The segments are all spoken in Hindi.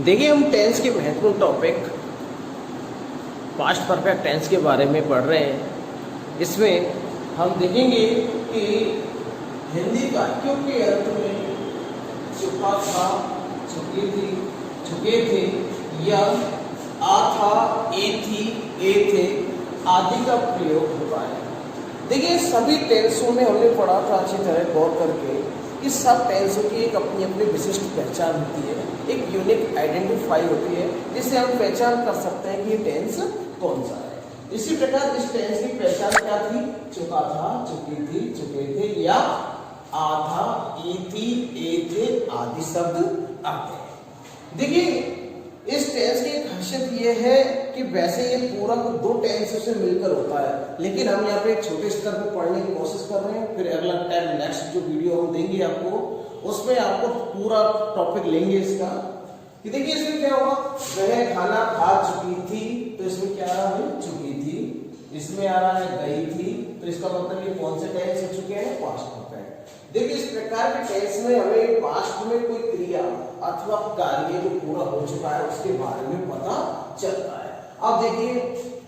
देखिए हम टेंस के महत्वपूर्ण टॉपिक पास्ट परफेक्ट टेंस के बारे में पढ़ रहे हैं। इसमें हम देखेंगे कि हिंदी वाक्यों के अर्थ में चुका था, चुकी थी, चुके थे या आ था, ए थी, ए थे आदि का प्रयोग होता है। देखिए सभी टेंसों में हमने पढ़ा था अच्छी तरह गौर करके कि सब टेंसों की एक अपनी अपनी विशिष्ट पहचान होती है, एक यूनिक आइडेंटिफाई होती है जिससे हम पहचान कर सकते हैं कि ये टेंस कौन सा है। इसी प्रकार इस टेंस की पहचान क्या थी? चुका था, चुकी थी, चुके थे या आ था, ई थी, ए थे आदि शब्द आते हैं। देखिए इस टेंस की खासियत ये है कि वैसे ये पूरा दो टेंस से मिलकर होता है, लेकिन हम यहाँ पे एक छोटे स्तर पे पढ़ने की कोशिश कर रहे हैं। फिर अगला टाइम नेक्स्ट जो वीडियो हम देंगे आपको, उसमें आपको पूरा टॉपिक लेंगे इसका कि देखिए इसमें क्या होगा। वह खाना खा चुकी थी, तो इसमें क्या आ रहा है? चुकी थी। इसमें आ रहा है गई थी, तो इसका मतलब ये कौन से टेंस से चुके हैं? Past perfect. देखिए इस प्रकार के टेंस में हमें पास्ट में कोई क्रिया अथवा कार्य जो पूरा हो चुका है उसके बारे में पता चलता है। अब देखिए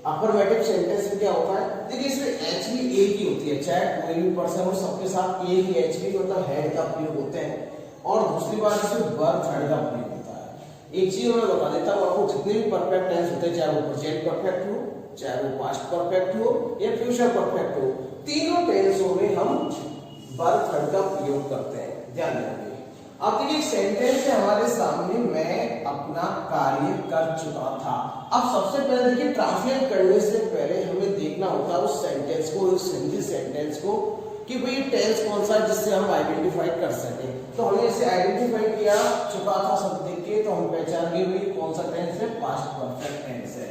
अफर्मेटिव सेंटेंस में क्या होता है? देखिए इसमें एच भी एक ही होती है, चाहे कोई भी पर्सन हो सबके साथ एक ही एच भी मतलब हेड का प्रयोग होते हैं। और दूसरी बात इसमें वर्ब थर्ड का प्रयोग होता है। एक चीज मैं बता देता हूँ आपको, जितने भी परफेक्ट टेंस होते हैं, चाहे वो प्रेजेंट परफेक्ट हो, चाहे वो पास्ट परफेक्ट हो या फ्यूचर परफेक्ट हो, तीनों टेंसों में हम वर्ब थर्ड का प्रयोग करते हैं, ध्यान रखिए। अब देखिए सेंटेंस है हमारे सामने, मैं अपना कार्य कर चुका था। अब सबसे पहले देखिए ट्रांसलेट करने से पहले हमें देखना होता है उस सेंटेंस को, उस हिंदी सेंटेंस को कि भाई टेंस कौन सा है जिससे हम आइडेंटिफाई कर सके। तो हमने इसे आइडेंटिफाई किया चुका था शब्द देख के, तो हम पहचान गए भाई कौन सा टेंस है? पास्ट परफेक्ट टेंस है।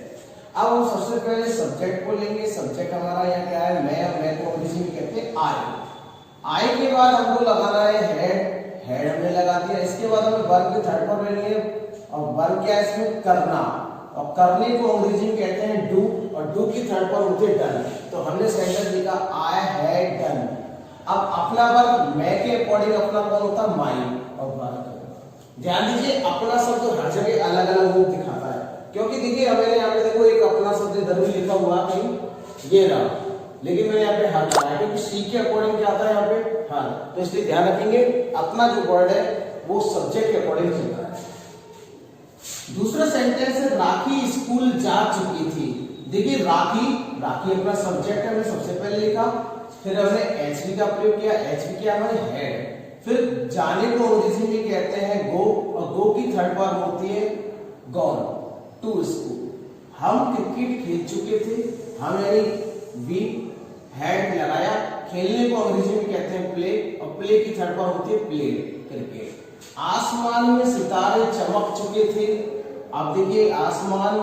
अब हम सबसे पहले सब्जेक्ट को लेंगे। सब्जेक्ट हमारा यहाँ क्या है? मैं को अंग्रेजी में कहते हैं आई के बाद हमको लगाना है हेड हमने लगा दिया। इसके बाद हमें वर्ब के थर्ड पर लेनी है, और वर्ब क्या है इसमें? करना, और करने को अंग्रेजी में कहते हैं डू, और डू की थर्ड पर होती है डन। तो हमने सेंटेंस लिखा आई हैड डन। अब अपना वर्ब मैं के अकॉर्डिंग अपना कौन होता है? माई, और वर्ब। ध्यान दीजिए अपना शब्द हर जगह अलग अलग रूप दिखाता है, क्योंकि देखिए हमें यहाँ पे देखो एक अपना शब्द इधर भी लिखा हुआ कहीं ये रहा, लेकिन मैंने यहाँ पे हर लगाया क्योंकि सी के अकॉर्डिंग क्या आता है यहाँ पे? हर। तो इसलिए ध्यान रखेंगे अपना जो वर्ड है वो सब्जेक्ट के अकॉर्डिंग चलता है। दूसरा सेंटेंस है राखी स्कूल जा चुकी थी। देखिए राखी अपना सब्जेक्ट है, हमने सबसे पहले लिखा, फिर हमने एचवी का प्रयोग किया। एचवी क्या है? हेड। फिर जाने को अंग्रेजी में कहते हैं गो, और गो की थर्ड फॉर्म होती है गॉन टू स्कूल। हम क्रिकेट खेल चुके थे, हम यानी वी हैड लगाया। खेलने को अंग्रेजी में कहते हैं प्ले, और प्ले की थर्ड फॉर्म होती है प्ले, क्रिकेट। आसमान में सितारे चमक चुके थे। अब देखिए आसमान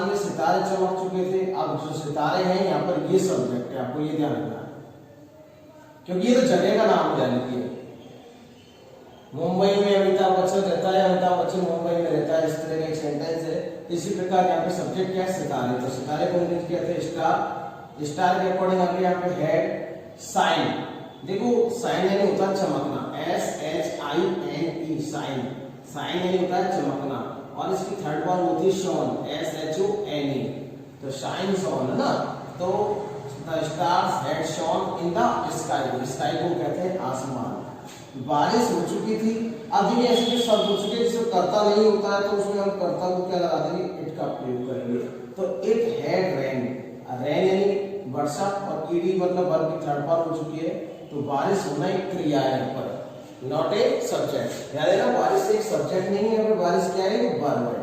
में सितारे चमक चुके थे। अब जो सितारे हैं यहाँ पर ये सब्जेक्ट है, आपको ये ध्यान रखना है, क्योंकि ये तो जगह का नाम जाने की है। मुंबई में अमिताभ बच्चन रहता है, अमिताभ बच्चन मुंबई में रहता है, इस तरह का एक सेंटेंस है। इसी प्रकार यहाँ पे सब्जेक्ट क्या है? सितारे। तो सितारे को अंग्रेजी कहते हैं स्टार। स्टार के अकॉर्डिंग आपके यहाँ पे हेड। साइन, देखो साइन यानी होता है चमकना, SHINE, साइन। साइन यानी होता है चमकना, और इसकी थर्ड फॉर्म होती है शॉन, SHONE। तो शाइन शॉन है ना। तो the stars had shone in the sky. Sky को कहते हैं आसमान। बारिश हो चुकी थी। अब देखिए ऐसे जो शब्द हो चुके जिसमें कर्ता नहीं होता है, तो उसमें हम कर्ता को क्या लगा देंगे? इट का प्रयोग करेंगे। तो इट हैड रेन, रेन यानी वर्षा, और ईडी मतलब वर्ब की थर्ड फॉर्म हो चुकी है। तो बारिश होना एक क्रिया है यहाँ पर, नॉट ए सब्जेक्ट। याद है ना, बारिश एक सब्जेक्ट नहीं है, यहाँ बारिश क्या है? वर्ब है।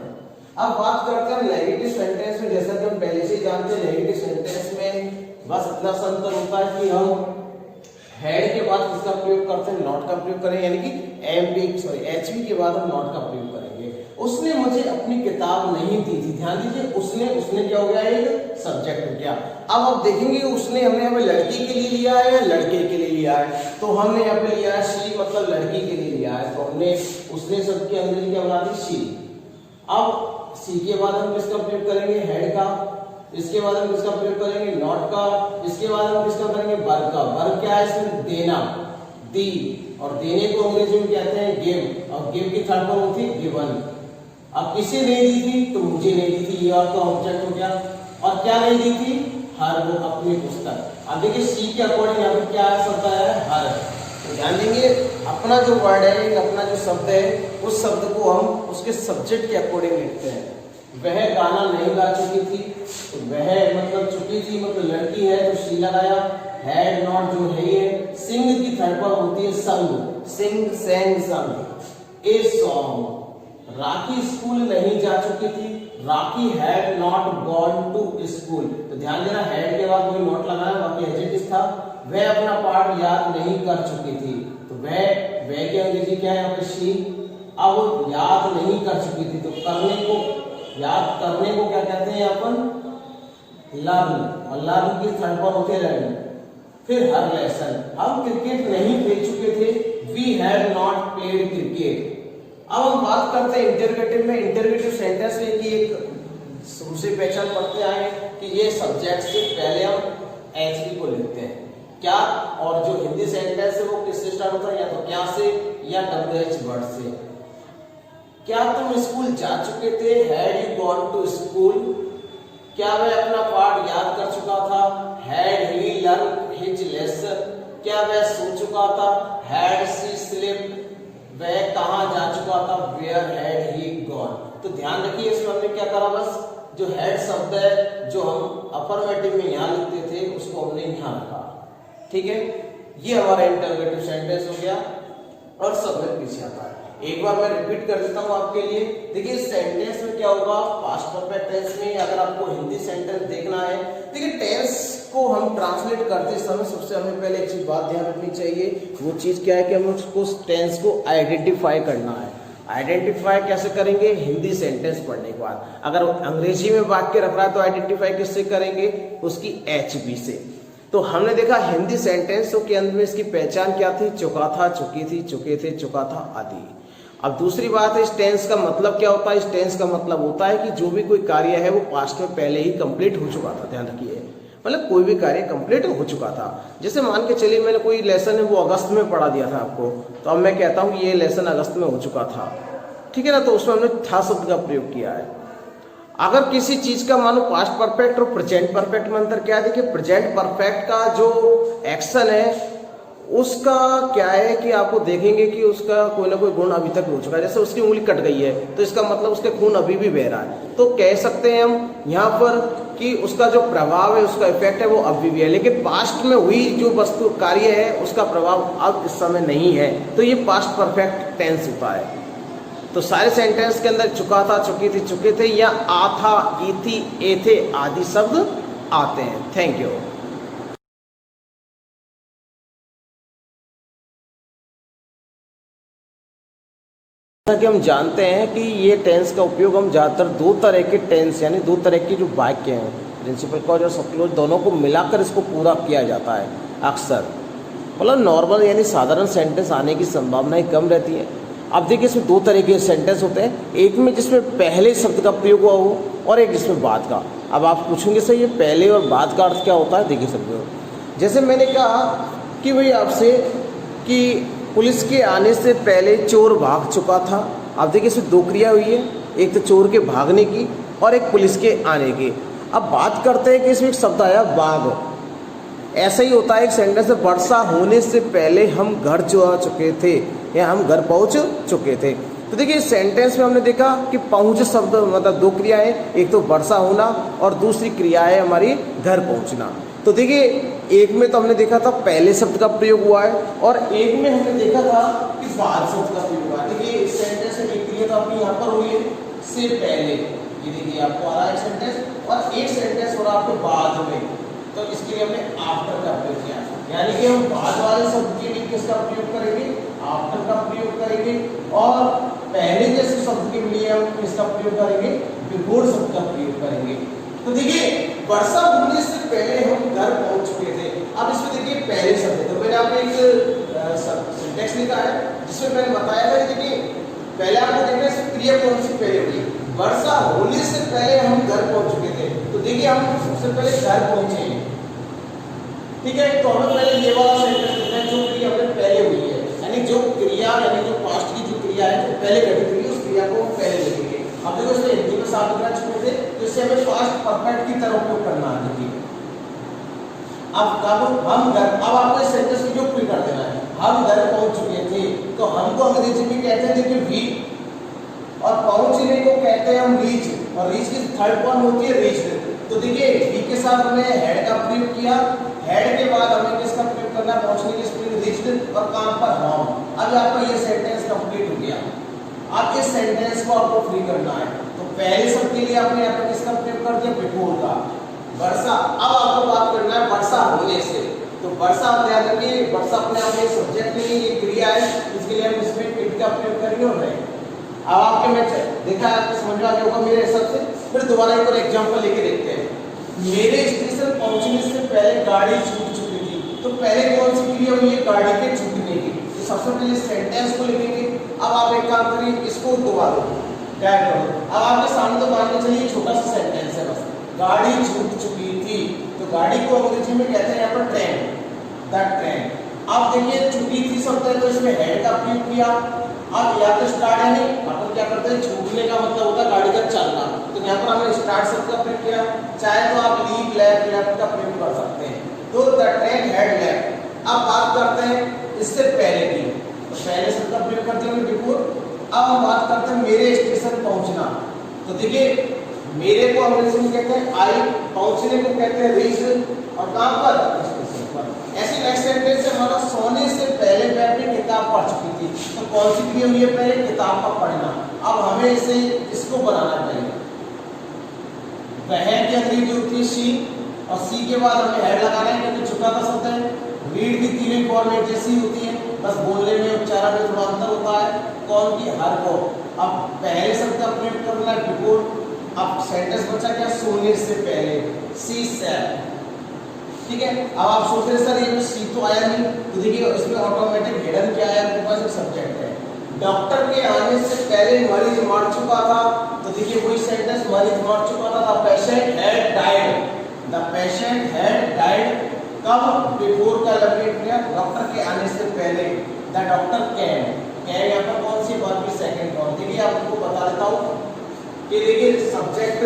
अब बात करते हैं नेगेटिव सेंटेंस में। जैसा कि हम पहले से जानते हैं नेगेटिव सेंटेंस में बस इतना सा अंतर होता है कि हम हेड के बाद किसका प्रयोग करते हैं? नॉट का प्रयोग करें, यानी कि एचवी के बाद हम नॉट का प्रयोग करेंगे। उसने मुझे अपनी किताब नहीं दी थी। ध्यान दीजिए उसने क्या हो गया? एक सब्जेक्ट हो गया। अब आप देखेंगे उसने हमने यहाँ पे लड़की के लिए लिया है या लड़के के लिए लिया है? तो हमने यहाँ पे लिया है शी, मतलब लड़की के लिए लिया है, तो हमने उसने शब्द की अंग्रेजी क्या बना दी? शी। अब सी के बाद हम किसका प्रयोग करेंगे? हेड का। इसके बाद हम किसका प्रयोग करेंगे? नॉट का। इसके बाद हम किसका करेंगे? वर्ब का। वर्ब क्या है इसमें? देना। दी, और देने को अंग्रेजी में कहते हैं गिव, और गिव की थर्ड फॉर्म होती है गिवन। अब किसे नहीं दी थी, तो मुझे नहीं दी थी, ये और तो ऑब्जेक्ट हो गया। और क्या नहीं दी थी, हर, वो अपनी पुस्तक। अब देखिए सी के अकॉर्डिंग यहाँ पे क्या शब्द आया है, हर। तो ध्यान देंगे अपना जो वर्ड है, अपना जो शब्द है, उस शब्द को हम उसके सब्जेक्ट के अकॉर्डिंग लिखते हैं। वह गाना नहीं गा चुकी थी, तो वह मतलब चुकी थी मतलब लड़की है, तो शी लगाया। हैड नॉट जो है ये सिंग की थर्ड फॉर्म होती है संग, सिंग सेंग संग, ए सॉन्ग। राखी स्कूल नहीं जा चुकी थी, Rakhi had not gone to school. तो ध्यान देना हैड के बाद कोई नॉट लगाना, बाकी एडजेक्टिव था। वह अपना पाठ याद नहीं कर चुकी थी, तो वह की अंग्रेजी क्या है यहाँ पे शी। अब याद नहीं कर चुकी थी, तो करने को, याद करने को क्या कहते हैं अपन, लर्न, और लर्न की थर्ड फॉर्म होती है लर्न। फिर हर लेसन, हम क्रिकेट नहीं खेल चुके थे, we had not played cricket. अब हम बात करते हैं इंटरगेटिव में। इंटरगेटिव सेंटेंस में की एक शुरू से पहचान पढ़ते आए कि ये सब्जेक्ट से पहले हम एचपी को लिखते हैं क्या, और जो हिंदी सेंटेंस है वो किससे स्टार्ट होता है, या तो क्या से या डब्ल्यूएच वर्ड से। क्या तुम स्कूल जा चुके थे, had you gone to school. क्या वह अपना पाठ याद कर चुका था, had he learn his lesson. क्या वह सो चुका था, हैड शी स्लीप्ड। वह कहाँ जा चुका था, वेयर हैड ही गॉन। तो ध्यान रखिए इसमें हमने क्या करा, बस जो हैड शब्द है जो हम अफर्मेटिव में यहाँ लिखते थे उसको हमने यहाँ रखा, ठीक है। ये हमारा इंटरोगेटिव सेंटेंस हो गया और सब में पीछे आता है। एक बार मैं रिपीट कर देता हूँ आपके लिए। देखिए सेंटेंस में क्या होगा, पास्ट परफेक्ट टेंस में अगर आपको हिंदी सेंटेंस देखना है, देखिए टेंस को हम ट्रांसलेट करते समय सबसे हमें पहले एक चीज बात ध्यान रखनी चाहिए। वो चीज क्या है कि हमें उसको टेंस को आइडेंटिफाई करना है। आइडेंटिफाई कैसे करेंगे, हिंदी सेंटेंस पढ़ने के बाद। अगर अंग्रेजी में वाक्य रख रहा है तो आइडेंटिफाई किससे करेंगे, उसकी एचबी से। तो हमने देखा हिंदी सेंटेंसों के अंदर में इसकी पहचान क्या थी, चुका था, चुकी थी, चुके थे, चुका था आदि। अब दूसरी बात है इस टेंस का मतलब क्या होता है। इस टेंस का मतलब होता है कि जो भी कोई कार्य है वो पास्ट में पहले ही कंप्लीट हो चुका था। ध्यान रखिए, मतलब कोई भी कार्य कंप्लीट हो चुका था। जैसे मान के चलिए मैंने कोई लेसन है वो अगस्त में पढ़ा दिया था आपको, तो अब मैं कहता हूँ कि ये लेसन अगस्त में हो चुका था, ठीक है ना, तो उसमें हमने था शब्द का प्रयोग किया है। अगर किसी चीज का मानो पास्ट परफेक्ट और प्रेजेंट परफेक्ट में अंतर क्या है, देखिए प्रेजेंट परफेक्ट का जो एक्शन है उसका क्या है कि आपको देखेंगे कि उसका कोई ना कोई गुण अभी तक हो चुका है। जैसे उसकी उंगली कट गई है तो इसका मतलब उसके खून अभी भी बह रहा है, तो कह सकते हैं हम यहाँ पर कि उसका जो प्रभाव है, उसका इफेक्ट है वो अभी भी है। लेकिन पास्ट में हुई जो वस्तु कार्य है उसका प्रभाव अब इस समय नहीं है, तो ये पास्ट परफेक्ट टेंस होता है। तो सारे सेंटेंस के अंदर चुका था, चुकी थी, चुके थे, या आ था, ई थी, ए थे आदि शब्द आते हैं। Thank you. कि हम जानते हैं कि ये टेंस का उपयोग हम ज़्यादातर दो तरह के टेंस यानी दो तरह की जो वाक्य हैं, प्रिंसिपल क्लॉज और सब क्लॉज, दोनों को मिलाकर इसको पूरा किया जाता है अक्सर। मतलब नॉर्मल यानी साधारण सेंटेंस आने की संभावनाएं कम रहती है। अब देखिए इसमें दो तरह के सेंटेंस होते हैं, एक में जिसमें पहले शब्द का प्रयोग हुआ हो और एक जिसमें बाद का। अब आप पूछेंगे सर ये पहले और बाद का अर्थ क्या होता है। देखिए सब, जैसे मैंने कहा कि भाई आपसे कि पुलिस के आने से पहले चोर भाग चुका था। अब देखिए इसमें दो क्रिया हुई है, एक तो चोर के भागने की और एक पुलिस के आने की। अब बात करते हैं कि इसमें एक शब्द आया बाघ। ऐसा ही होता है एक सेंटेंस में, वर्षा होने से पहले हम घर जा चुके थे या हम घर पहुंच चुके थे। तो देखिए इस सेंटेंस में हमने देखा कि पहुंच शब्द मतलब दो क्रियाएं, एक तो वर्षा होना और दूसरी क्रिया है हमारी घर पहुंचना। तो देखिए एक में तो हमने देखा था पहले शब्द का प्रयोग हुआ है और एक में हमने देखा था कि बाद शब्द का प्रयोग हुआ है। देखिए इस सेंटेंस में एक क्रिया तो अपनी यहाँ पर हुई है से पहले, ये देखिए आपको आ रहा है सेंटेंस, और एक सेंटेंस हो रहा आपको बाद में, तो इसके लिए हमने आफ्टर का प्रयोग किया। यानी कि हम बाद वाले शब्द के लिए किसका प्रयोग करेंगे, आफ्टर का प्रयोग करेंगे, और पहले जैसे शब्द के लिए हम किसका प्रयोग करेंगे, बिफोर शब्द का प्रयोग करेंगे। तो देखिए वर्षा होने से पहले हम घर पहुंच चुके थे। अब इसमें देखिए पहले शब्द है, तो मैंने आपको एक सिंटेक्स लिखा है जिसमें मैंने बताया था कि देखिए पहले आपको देखना है क्रिया कौन सी पहले हुई, वर्षा होने से पहले हम घर पहुंच चुके थे। तो देखिए हम सबसे पहले घर पहुंचे, ठीक है, तो हमें पहले ये वाला सेंटेंस लिखना है जो क्रिया हमने पहले हुई है। साथ लिखना चुके थे, तो इसे हमें पास्ट परफेक्ट की तरह उपयोग करना है। देखिए अब हम घर, अब आपको इस सेंटेंस को उपयोग कर देना है। हम घर पहुंच चुके थे, तो हमको अंग्रेजी में कहते हैं देखिए वी, और पहुंचने को कहते हैं हम रीच, और रीच की थर्ड फॉर्म होती है रीच्ड। तो देखिए वी के साथ हमने हेड का प्रयोग किया, हेड के बाद हमें किसका प्रयोग करना है, पहुंचने के स्पेलिंग रीच्ड, और काम पर होम। अब आपका ये सेंटेंस कंप्लीट हो गया। अब इस सेंटेंस को आपको फ्री करना है, तो पहले शब्द के लिए आपने यहाँ पर किसका प्रयोग कर दिया, बिफोर का, वर्षा। अब आपको बात करना है वर्षा होने से, तो वर्षा ध्यान रखिए, वर्षा अपने आप में सब्जेक्ट नहीं, ये क्रिया है, इसके लिए हम इसमें इट का प्रयोग करेंगे और नहीं। अब आपके में देखा आपको समझ में आ गया होगा मेरे हिसाब से। फिर दोबारा एक और एग्जांपल लेके देखते हैं। मेरे स्टेशन पहुंचने से पहले गाड़ी छूट चुकी थी, तो पहले कौन सी क्रिया हुई है, गाड़ी के छूटने की। तो सबसे पहले सेंटेंस को लिखेंगे। अब आप एक काम करिए, इसको दोबारा क्या करो, अब आपके सामने तो मान के चलिए छोटा सा सेंटेंस है बस, गाड़ी छूट चुकी थी, तो गाड़ी को अंग्रेजी में कहते हैं यहाँ पर ट्रेन, द ट्रेन। अब देखिए छुट्टी थी शब्द है, तो इसमें हेड का प्रयोग किया। अब या तो स्टार्ट है, नहीं अपन क्या करते हैं, छूटने का मतलब होता है गाड़ी का चलना, तो यहाँ पर हमने स्टार्ट शब्द का प्रयोग किया। चाहे तो आप लीव, लेफ्ट, लेफ्ट का प्रयोग कर सकते हैं। तो द ट्रेन हैड लेफ्ट। अब बात करते हैं इससे पहले की, तो पहले शब्द का प्रयोग करते हैं बिफोर। अब हम बात करते हैं मेरे स्टेशन पहुंचना, तो देखिए मेरे को अंग्रेजी में कहते हैं आई, पहुंचने को कहते हैं रीच, और कहां पर, स्टेशन पर। ऐसे नेक्स्ट सेंटेंस है हमारा, सोने से पहले मैं अपनी किताब पढ़ चुकी थी, तो कौन सी क्रिया हुई है, पहले किताब का पढ़ना। अब हमें इसे इसको बनाना चाहिए। वह की अंग्रेजी होती है शी, और सी के बाद हमें हेड लगाना है क्योंकि छुपा था शब्द है। रीड की तीन फॉर्मेट जैसी होती है, बस बोलने में उच्चारण में थोड़ा अंतर होता है। कौन की, हर को। अब पहले शब्द का प्रयोग करना है बिफोर। अब सेंटेंस बचा क्या, सोने से पहले, सी सेड, ठीक है। अब आप सोच रहे सर ये सी तो आया नहीं, तो देखिए इसमें ऑटोमेटिक हेडर क्या आया, आपके पास एक सब्जेक्ट है। डॉक्टर के आने से पहले मरीज मर चुका था, तो देखिए वही सेंटेंस, मरीज मर चुका था, the patient had died, the patient had died. कब, बिफोर का लपेट लिया, डॉक्टर के आने से पहले, द डॉक्टर कैन, कैन यहाँ पर कौन सी वर्ब की सेकंड फॉर्म। देखिए आपको बता देता हूँ कि देखिए subject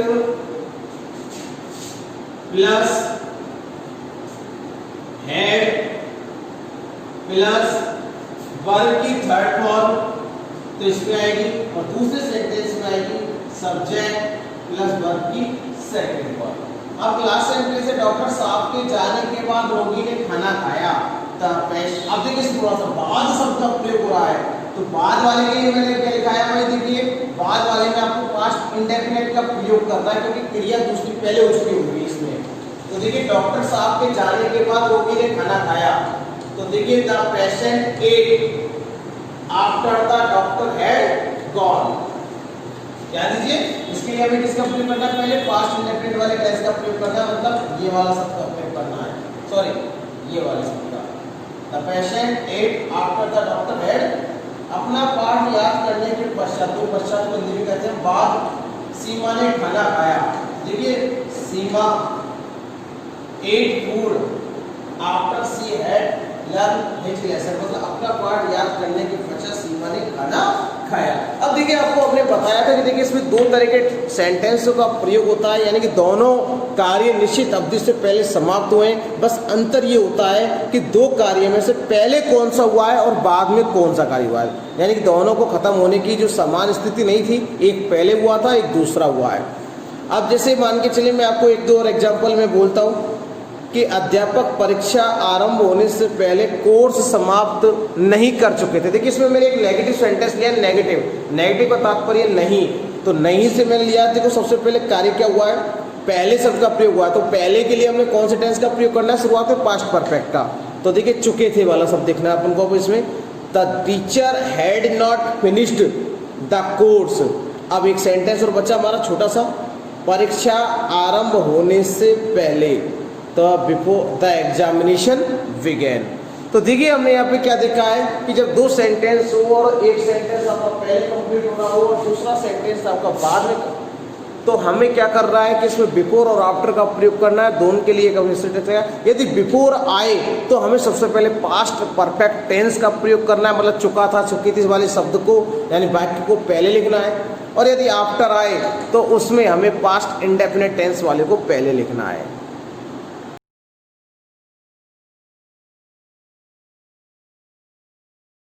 plus head plus verb की थर्ड फॉर्म, तो इसमें आएगी, और दूसरे सेंटेंस में आएगी सब्जेक्ट प्लस वर्ब की सेकंड फॉर्म। अब क्लास सेंटेंस है, डॉक्टर साहब के जाने के बाद रोगी ने खाना खाया, अब देखिए थोड़ा सा बाद शब्द का प्रयोग हो रहा है, तो बाद वाले के लिए मैंने क्या लिखा है, भाई देखिए बाद वाले में आपको पास्ट इंडेफिनिट का प्रयोग करना है, क्योंकि क्रिया दूसरी पहले हो चुकी होगी इसमें। तो देखिए डॉक्टर साहब के जाने के बाद रोगी ने खाना खाया, तो देखिए the patient at after the doctor had gone. क्या दीजिए, इसके लिए हमें किसका प्रयोग करना है, पहले पास्ट इंडेफिनिट वाले टेंस का प्रयोग करना है, मतलब ये वाला शब्द का प्रयोग करना है, सॉरी ये वाले शब्द का। The patient at after the doctor had, अपना पाठ याद करने के पश्चात, तो पश्चात को हिंदी में कहते हैं बाद, सीमा ने खाना खाया। देखिए Seema ate food after she had learn his lesson, मतलब अपना पाठ याद करने के पश्चात सीमा ने खाना खाया। अब देखिए आपको हमने बताया था कि देखिए इसमें दो तरह के सेंटेंसों का प्रयोग होता है, यानी कि दोनों कार्य निश्चित अवधि से पहले समाप्त हुए, बस अंतर ये होता है कि दो कार्य में से पहले कौन सा हुआ है और बाद में कौन सा कार्य हुआ है, यानी कि दोनों को खत्म होने की जो समान स्थिति नहीं थी, एक पहले हुआ था एक दूसरा हुआ है। अब जैसे मान के चलिए मैं आपको एक दो और एग्जाम्पल में बोलता हूँ कि अध्यापक परीक्षा आरंभ होने से पहले कोर्स समाप्त नहीं कर चुके थे। देखिए इसमें मैंने एक नेगेटिव सेंटेंस लिया, नेगेटिव का तात्पर्य नहीं, तो नहीं से मैंने लिया। देखो सबसे पहले कार्य क्या हुआ है, पहले शब्द का प्रयोग हुआ है, तो पहले के लिए हमने कौन से टेंस का प्रयोग करना है, शुरुआत में पास्ट परफेक्ट का। तो देखिए चुके थे वाला शब्द देखना है अपन को। अब इसमें the teacher had not finished the course. अब एक सेंटेंस और बचा हमारा छोटा सा, परीक्षा आरंभ होने से पहले, तो बिफोर द एग्जामिनेशन बिगेन। तो देखिए हमने यहाँ पे क्या देखा है कि जब दो सेंटेंस हो और एक सेंटेंस आपका पहले कंप्लीट हो रहा हो और दूसरा सेंटेंस आपका बाद में, तो हमें क्या कर रहा है कि इसमें बिफोर और आफ्टर का प्रयोग करना है, दोनों के लिए एक सेंटेंस है। यदि बिफोर आए तो हमें सबसे पहले पास्ट परफेक्ट टेंस का प्रयोग करना है, मतलब चुका था चुकी थी वाले शब्द को यानी वाक्य को पहले लिखना है। और यदि आफ्टर आए तो उसमें हमें पास्ट इंडेफिनिट टेंस वाले को पहले लिखना है।